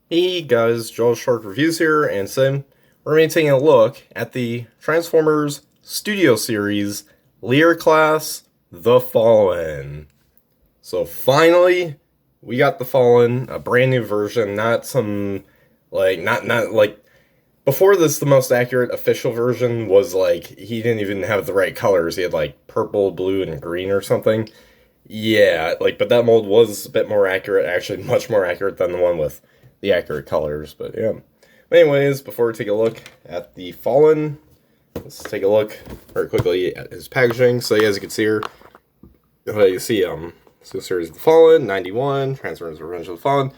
Hey guys, Joel Shark Reviews here, and today we're going to be taking a look at the Transformers Studio Series Lear Class The Fallen. So finally, we got The Fallen, a brand new version, not some, not like, before this, the most accurate official version was like, he didn't even have the right colors. He had like purple, blue, and green or something. Yeah, but that mold was a bit more accurate, actually much more accurate than the one with the accurate colors, but yeah. But anyways, before we take a look at the Fallen, let's take a look very quickly at his packaging. So as you can see here, you see so series of the Fallen, 91, Transformers Revenge of the Fallen,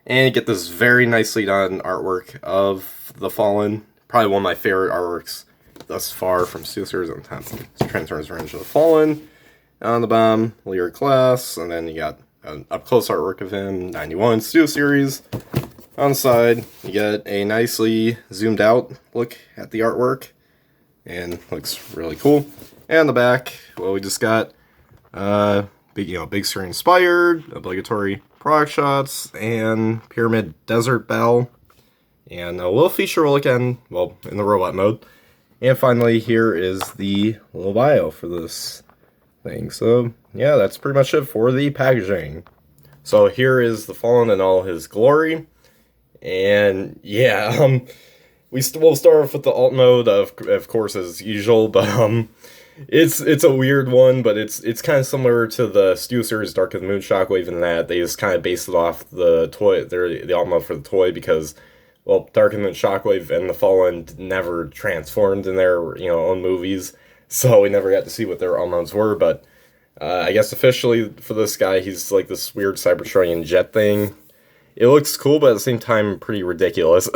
and you get this very nicely done artwork of the Fallen. Probably one of my favorite artworks thus far from Steel Series on top. Transformers Revenge of the Fallen. On the bottom, Lear Class, and then you got an up-close artwork of him, 91 Steel Series. On the side, you get a nicely zoomed out look at the artwork, and looks really cool. And on the back, well, we just got big screen inspired, obligatory product shots, and Pyramid Desert Bell, and a little feature we'll look at in the robot mode. And finally, here is the little bio for this thing. So yeah, that's pretty much it for the packaging. So here is the Fallen in all his glory, and yeah, we'll start off with the alt mode of course as usual, but it's a weird one, but it's kind of similar to the Steel Series Dark of the Moon Shockwave in that they just kind of based it off the toy, the alt mode for the toy, because Dark of the Moon Shockwave and the Fallen never transformed in their own movies. So we never got to see what their alt modes were, but I guess officially for this guy, he's like this weird Cybertronian jet thing. It looks cool, but at the same time, pretty ridiculous.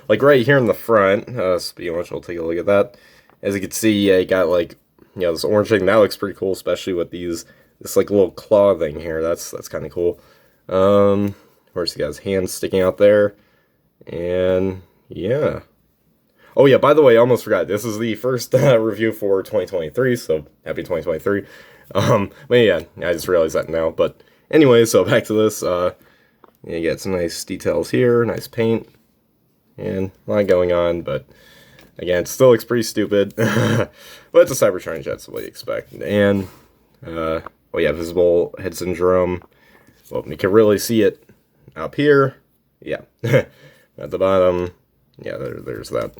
Like right here in the front, speaking of which, we'll take a look at that. As you can see, you got this orange thing. That looks pretty cool, especially with this like little claw thing here. That's kind of cool. Of course, he got his hands sticking out there, and yeah. Oh yeah, by the way, I almost forgot. This is the first review for 2023, so happy 2023. But yeah, I just realized that now. But anyway, so back to this. You get some nice details here, nice paint, and a lot going on, but again, it still looks pretty stupid. But it's a Cybertron jet, so what do you expect? And, visible head syndrome. Well, you can really see it up here. Yeah. At the bottom. Yeah, there's that.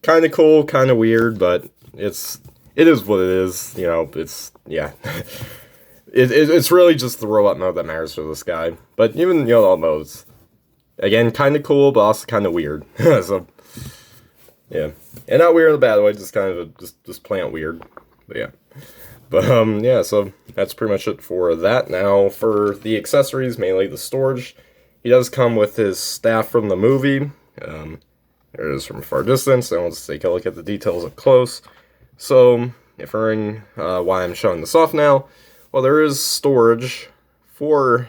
Kind of cool, kind of weird, but it is what it is. Yeah. It's really just the robot mode that matters for this guy. But even all modes, again, kind of cool, but also kind of weird. So yeah, and not weird in a bad way, just kind of just plain weird. But yeah, yeah. So that's pretty much it for that. Now for the accessories, mainly the storage. He does come with his staff from the movie. There it is from a far distance. And let's take a look at the details up close. So, if you're wondering why I'm showing this off now, well, there is storage for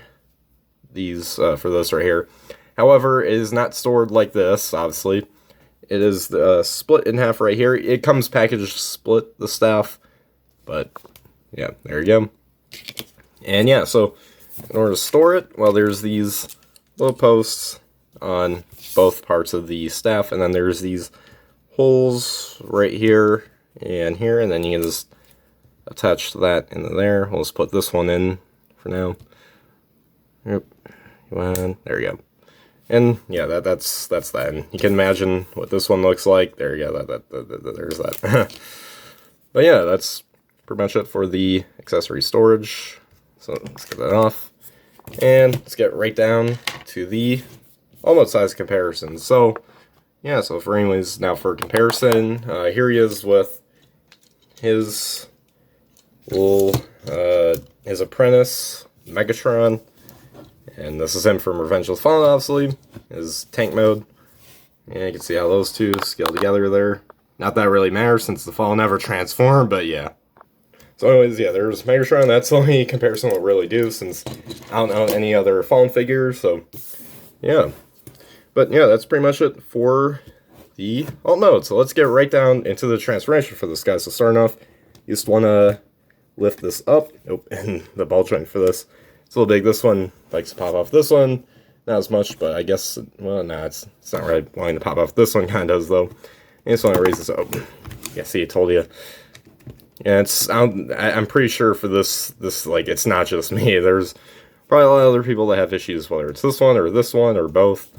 these, for this right here. However, it is not stored like this, obviously. It is split in half right here. It comes packaged split, the staff. But, yeah, there you go. And yeah, so in order to store it, well, there's these little posts on both parts of the staff, and then there's these holes right here and here, and then you can just attach that into there. We'll just put this one in for now. Yep. There you go. And yeah, that's that. And you can imagine what this one looks like. There you go. There's that. But yeah, that's pretty much it for the accessory storage. So let's get that off. And let's get right down to the almost size comparison. So yeah, so for anyways, now for comparison, here he is with his little his apprentice Megatron, and this is him from Revenge of the Fallen, obviously, his tank mode. And you can see how those two scale together there. Not that it really matters since the Fallen never transformed, but yeah. So anyways, yeah, there's Megatron. That's the only comparison we'll really do, since I don't know any other Fallen figures, so yeah. But yeah, that's pretty much it for the alt mode. So let's get right down into the transformation for this guy. So starting off, you just want to lift this up. And the ball joint for this, it's a little big. This one likes to pop off this one. not as much, but I guess, well, no, it's not really wanting to pop off. This one kind of does, though. And this one raises up. Yeah, see, I told you. Yeah, I'm pretty sure for this, like, it's not just me. There's probably a lot of other people that have issues, whether it's this one or both.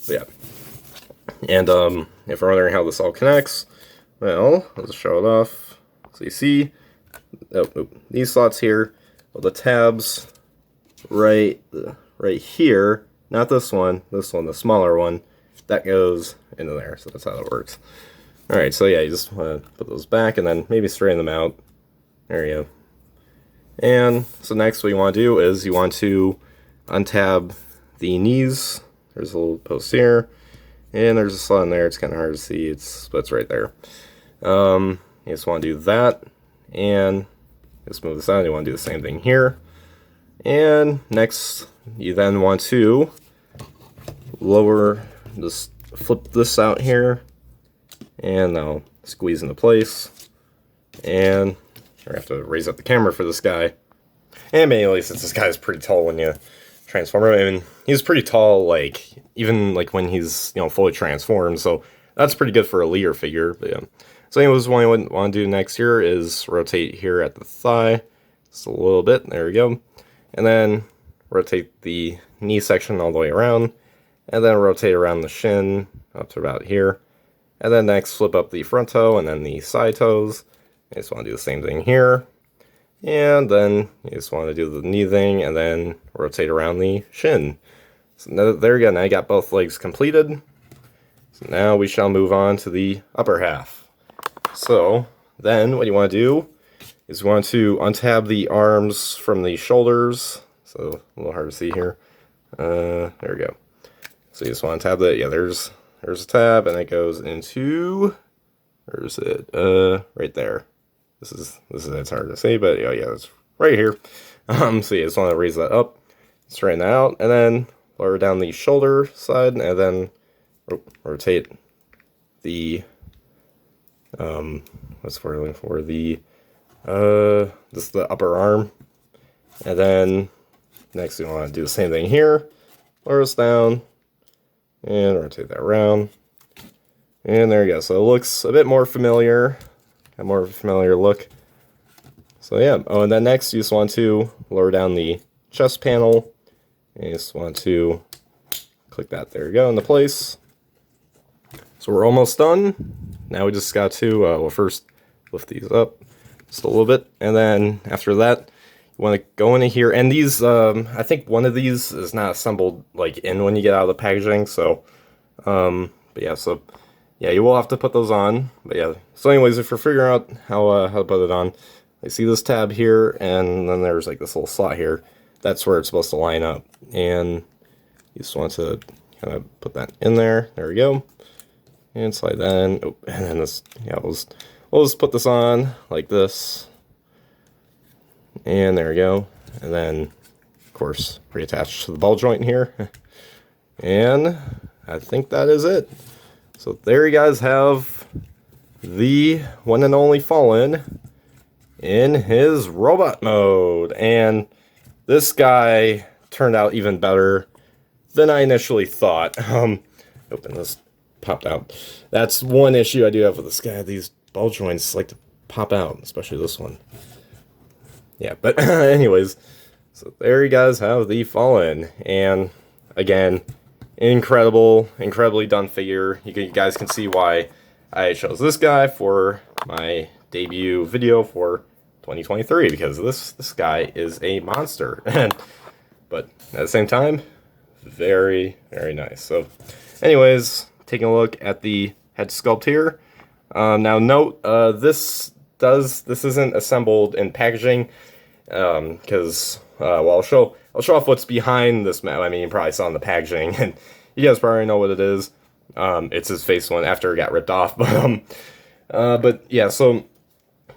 But yeah. And, if you're wondering how this all connects, well, let's show it off. So you see, these slots here, well, the tabs right here, not this one, the smaller one, that goes into there. So that's how that works. Alright, so yeah, you just want to put those back and then maybe straighten them out. There you go. And so next what you want to do is you want to untab the knees. There's a little post here. And there's a slot in there. It's kind of hard to see. But it's right there. You just want to do that. And just move this out. You want to do the same thing here. And next, you then want to just flip this out here. And now squeeze into place. And I have to raise up the camera for this guy. And mainly since this guy's pretty tall when you transform him. I mean, he's pretty tall, like, even like when he's, fully transformed. So that's pretty good for a leader figure. But yeah. So anyways, what I want to do next here is rotate here at the thigh. Just a little bit. There we go. And then rotate the knee section all the way around. And then rotate around the shin up to about here. And then next, flip up the front toe and then the side toes. You just want to do the same thing here. And then you just want to do the knee thing and then rotate around the shin. So there you go. Now you got both legs completed. So now we shall move on to the upper half. So then what you want to do is you want to untab the arms from the shoulders. So a little hard to see here. There we go. So you just want to tab that. Yeah, there's a tab, and it goes into, where is it? Right there. This is it's hard to see, but yeah, it's right here. So you just want to raise that up, straighten that out, and then lower down the shoulder side, and then rotate the what's we're looking for, the just the upper arm, and then next you want to do the same thing here, lower this down. And rotate that around. And there you go. So it looks a bit more familiar. A more familiar look. So yeah. Oh, and then next you just want to lower down the chest panel. And you just want to click that. There you go, into place. So we're almost done. Now we just got to, well, first lift these up just a little bit. And then after that, want to go into here, and these I think one of these is not assembled like in when you get out of the packaging, so but yeah, so yeah, you will have to put those on. But yeah, so anyways, if you're figuring out how to put it on, I see this tab here, and then there's like this little slot here. That's where it's supposed to line up, and you just want to kind of put that in there. There we go, and slide that in. Oh, and then this, yeah, we'll just put this on like this. And there we go. And then, of course, reattach to the ball joint here. And I think that is it. So there you guys have the one and only Fallen in his robot mode. And this guy turned out even better than I initially thought. Open this, popped out. That's one issue I do have with this guy. These ball joints like to pop out, especially this one. Yeah, but anyways, so there you guys have the Fallen, and again, incredibly done figure. You guys can see why I chose this guy for my debut video for 2023, because this guy is a monster, but at the same time, very nice. So, anyways, taking a look at the head sculpt here. Now note, this isn't assembled in packaging. Because well, I'll show off what's behind this map. I mean, you probably saw in the packaging, and you guys probably know what it is. It's his face one after it got ripped off, but yeah, so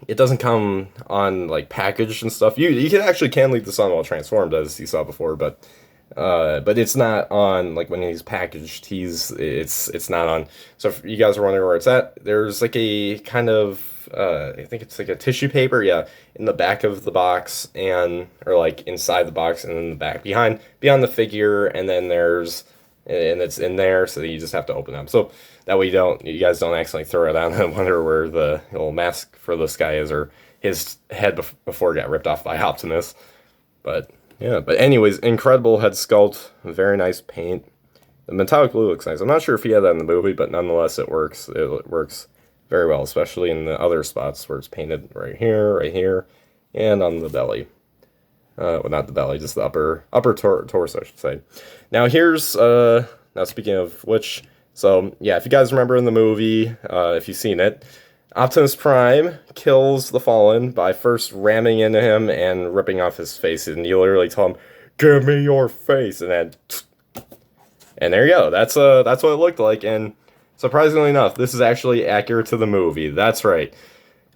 it doesn't come on like packaged and stuff. You can leave this on while transformed, as you saw before, but But it's not on like when he's packaged. It's not on. So if you guys are wondering where it's at, there's like a kind of I think it's like a tissue paper, yeah, in the back of the box and or like inside the box and then the back beyond the figure, and then there's and it's in there, so you just have to open them. So that way you guys don't accidentally throw it out and wonder where the little mask for this guy is or his head before it got ripped off by Optimus. But yeah, but anyways, incredible head sculpt, very nice paint. The metallic blue looks nice. I'm not sure if he had that in the movie, but nonetheless, it works. It works very well, especially in the other spots where it's painted right here, and on the belly. Well, not the belly, just the upper torso, I should say. Now here's now speaking of which, so yeah, if you guys remember in the movie, if you've seen it, Optimus Prime kills the Fallen by first ramming into him and ripping off his face, and you literally tell him, "Give me your face," and then, and there you go. That's what it looked like, and surprisingly enough, this is actually accurate to the movie. That's right.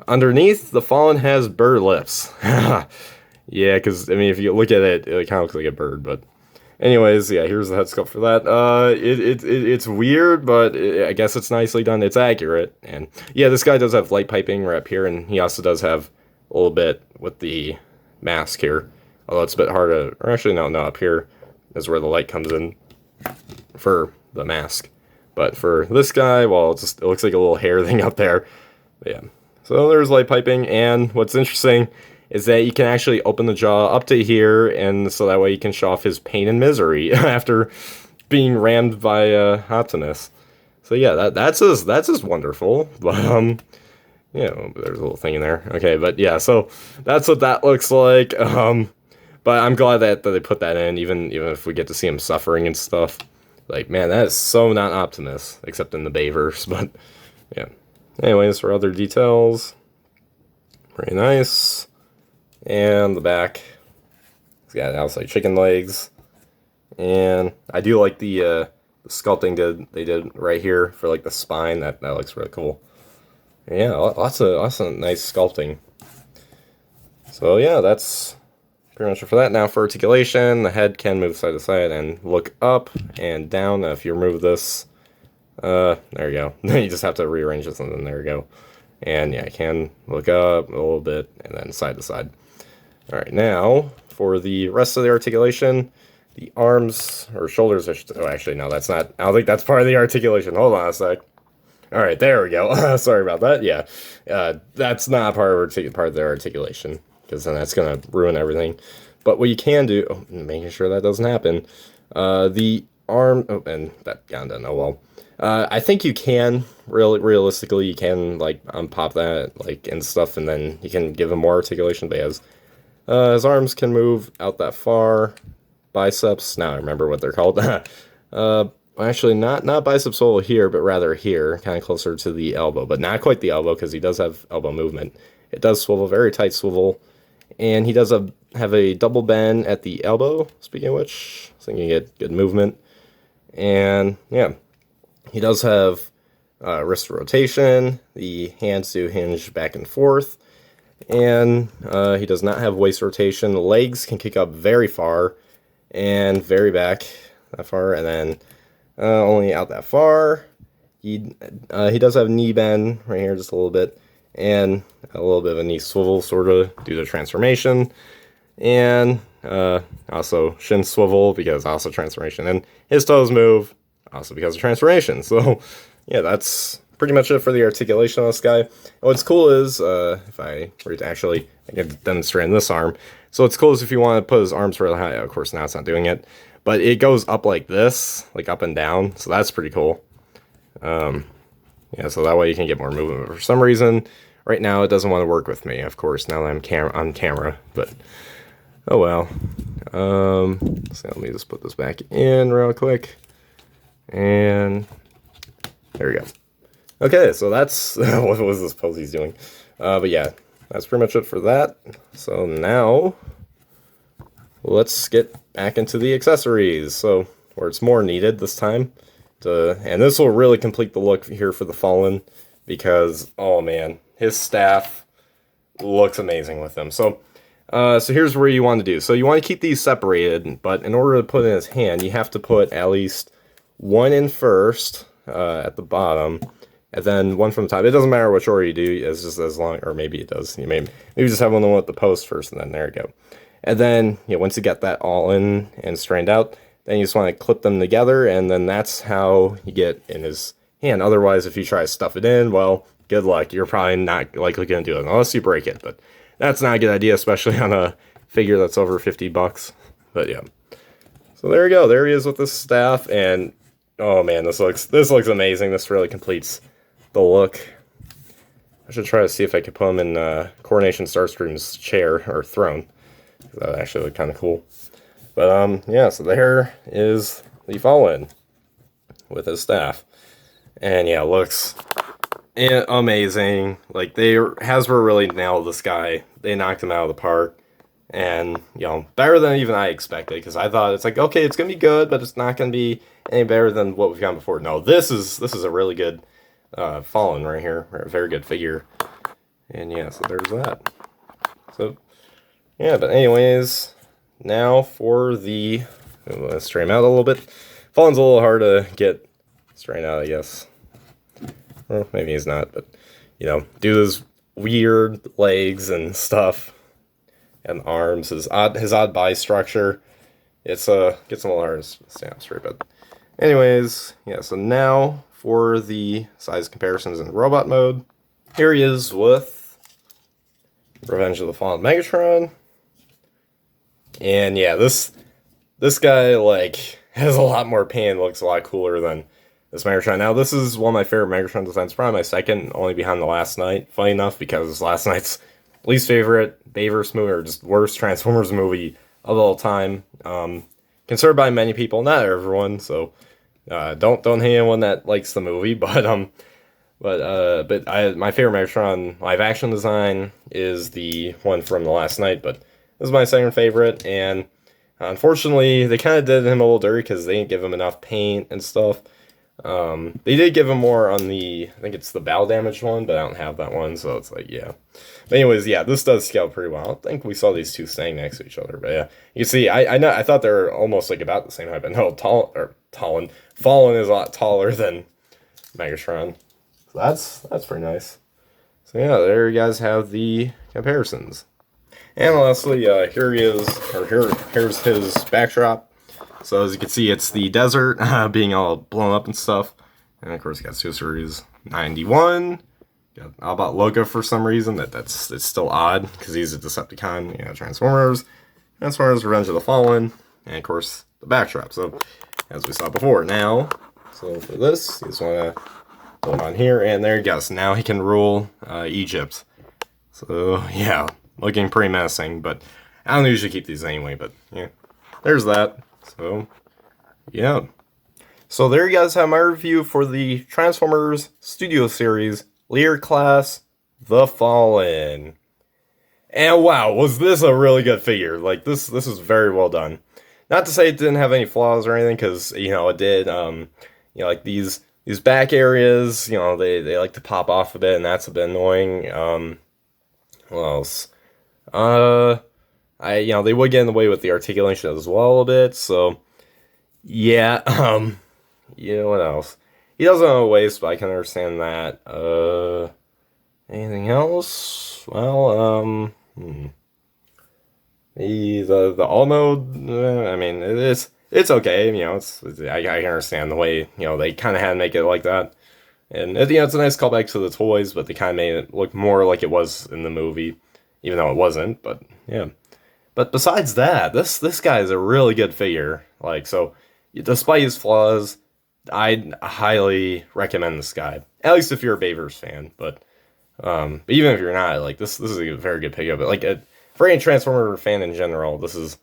Underneath, the Fallen has bird lips. Yeah, because I mean, if you look at it, it kind of looks like a bird, but. Anyways, yeah, here's the head sculpt for that. It's weird, but I guess it's nicely done. It's accurate, and yeah, this guy does have light piping right up here, and he also does have a little bit with the mask here. Although it's a bit hard to, or actually no, up here is where the light comes in for the mask. But for this guy, well, it looks like a little hair thing up there. But yeah, so there's light piping, and what's interesting is that you can actually open the jaw up to here, and so that way you can show off his pain and misery after being rammed by Optimus. So yeah, that's just wonderful. But yeah, there's a little thing in there. Okay, but yeah, so that's what that looks like. But I'm glad that they put that in, even if we get to see him suffering and stuff. Like, man, that is so not Optimus, except in the Bayverse. But yeah. Anyways, for other details, pretty nice. And the back, it's got outside chicken legs, and I do like the sculpting they did right here for like the spine. That looks really cool. Yeah, lots of nice sculpting. So yeah, that's pretty much it for that. Now for articulation, the head can move side to side and look up and down. If you remove this, there you go. You just have to rearrange this, and then there you go. And yeah, I can look up a little bit and then side to side. All right, now for the rest of the articulation, the arms or shoulders. Oh, actually, no, that's not. I don't think that's part of the articulation. Hold on a sec. All right, there we go. Sorry about that. Yeah, that's not part of the articulation, because then that's gonna ruin everything. But what you can do, making sure that doesn't happen, the arm. Oh, and that got done. Oh well. I think you can realistically, you can like unpop that like and stuff, and then you can give him more articulation. But his arms can move out that far. Biceps, now I remember what they're called. Actually, not biceps sole here, but rather here, kind of closer to the elbow, but not quite the elbow, because he does have elbow movement. It does swivel, very tight swivel, and he does have a double bend at the elbow, speaking of which, so you can get good movement. And yeah, he does have wrist rotation, the hands do hinge back and forth, and he does not have waist rotation. The legs can kick up very far and very back that far, and then only out that far. He does have knee bend right here just a little bit, and a little bit of a knee swivel sort of due to transformation, and also shin swivel because also transformation, and his toes move also because of transformation. So yeah, that's pretty much it for the articulation of this guy. And what's cool is if I were to actually, I can demonstrate in this arm. So what's cool is if you want to put his arms really high, of course now it's not doing it, but it goes up like this, like up and down. So that's pretty cool. Yeah, so that way you can get more movement. But for some reason, right now it doesn't want to work with me, of course, now that I'm on camera, but oh well. So let me just put this back in real quick. And there we go. Okay, so that's what was this pose he's doing. But yeah, that's pretty much it for that. So now let's get back into the accessories. So where it's more needed this time. And this will really complete the look here for the Fallen, because oh man, his staff looks amazing with him. So So here's where you want to do. So you want to keep these separated, but in order to put in his hand, you have to put at least one in first at the bottom, and then one from the top. It doesn't matter which order you do. It's just as long, or maybe it does. You maybe just have one with the post first, and then there you go. And then once you get that all in and strained out, then you just want to clip them together, and then that's how you get in his hand. Otherwise, if you try to stuff it in, well, good luck. You're probably not likely going to do it unless you break it, but that's not a good idea, especially on a figure that's over $50. But yeah. So there you go. There he is with this staff, and oh man, this looks amazing. This really completes the look. I should try to see if I could put him in Coronation Starscream's chair or throne. That would actually look kind of cool. But yeah, so there is the Fallen with his staff, and yeah, looks amazing. Like Hasbro really nailed this guy. They knocked him out of the park, and better than even I expected. Because I thought it's like, okay, it's gonna be good, but it's not gonna be any better than what we've gotten before. No, this is a really good Fallen right here, a very good figure. And yeah, so there's that. So yeah, but anyways, now for the let's straighten out a little bit. Fallen's a little hard to get straightened out, I guess. Well, maybe he's not, but due to his weird legs and stuff, and arms, his odd body structure, gets a little hard to stand up straight. But anyways, yeah. So now for the size comparisons in robot mode, here he is with Revenge of the Fallen Megatron, and yeah, this guy has a lot more pain, looks a lot cooler than this Megatron. Now, this is one of my favorite Megatron designs, probably my second, only behind the Last Knight. Funny enough, because Last Knight's least favorite Bayverse movie, or just worst Transformers movie of all time. Considered by many people, not everyone, so don't hate anyone that likes the movie, but my favorite Megatron live action design is the one from the Last Knight, but this is my second favorite, and unfortunately, they kind of did him a little dirty because they didn't give him enough paint and stuff. They did give him more on I think it's the battle damage one, but I don't have that one, so it's like, yeah. But anyways, yeah, this does scale pretty well. I don't think we saw these two staying next to each other, but yeah. You can see, I thought they were almost about the same height, but no, Fallen is a lot taller than Megatron. So that's pretty nice. So yeah, there you guys have the comparisons. And lastly, here he is, or here's his backdrop. So as you can see, it's the desert being all blown up and stuff. And of course, you got Super Series 91. Got Autobot logo for some reason. It's still odd because he's a Decepticon. Transformers, Revenge of the Fallen, and of course the backdrop. So as we saw before, now, so for this, you just want to put him on here, and there you go. So now he can rule Egypt. So yeah, looking pretty menacing. But I don't usually keep these anyway. But yeah, there's that. So, yeah. So there you guys have my review for the Transformers Studio Series Lear Class The Fallen. And wow, was this a really good figure. This is very well done. Not to say it didn't have any flaws or anything, because it did. Like these back areas, they like to pop off a bit, and that's a bit annoying. What else? They would get in the way with the articulation as well a bit, so yeah. What else? He doesn't have a waist, but I can understand that. Anything else? Well, the all mode. I mean, it's okay. I can understand the way they kind of had to make it like that, and it's a nice callback to the toys, but they kind of made it look more like it was in the movie, even though it wasn't. But yeah. But besides that, this guy is a really good figure. So despite his flaws, I'd highly recommend this guy. At least if you're a Bayverse fan. But even if you're not, this is a very good figure. But for any Transformer fan in general, this is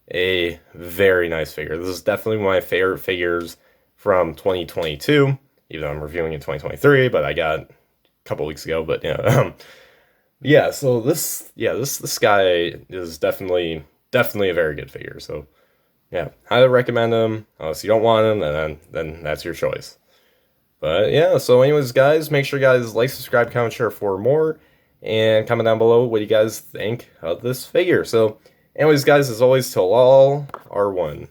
a very nice figure. This is definitely one of my favorite figures from 2022. Even though I'm reviewing in 2023, but I got a couple weeks ago. But yeah. Yeah, so this guy is definitely a very good figure. So yeah, highly recommend him. Unless you don't want him, then that's your choice. But yeah, so anyways, guys, make sure you guys like, subscribe, comment, share for more. and comment down below what you guys think of this figure. So anyways, guys, as always, till all are one.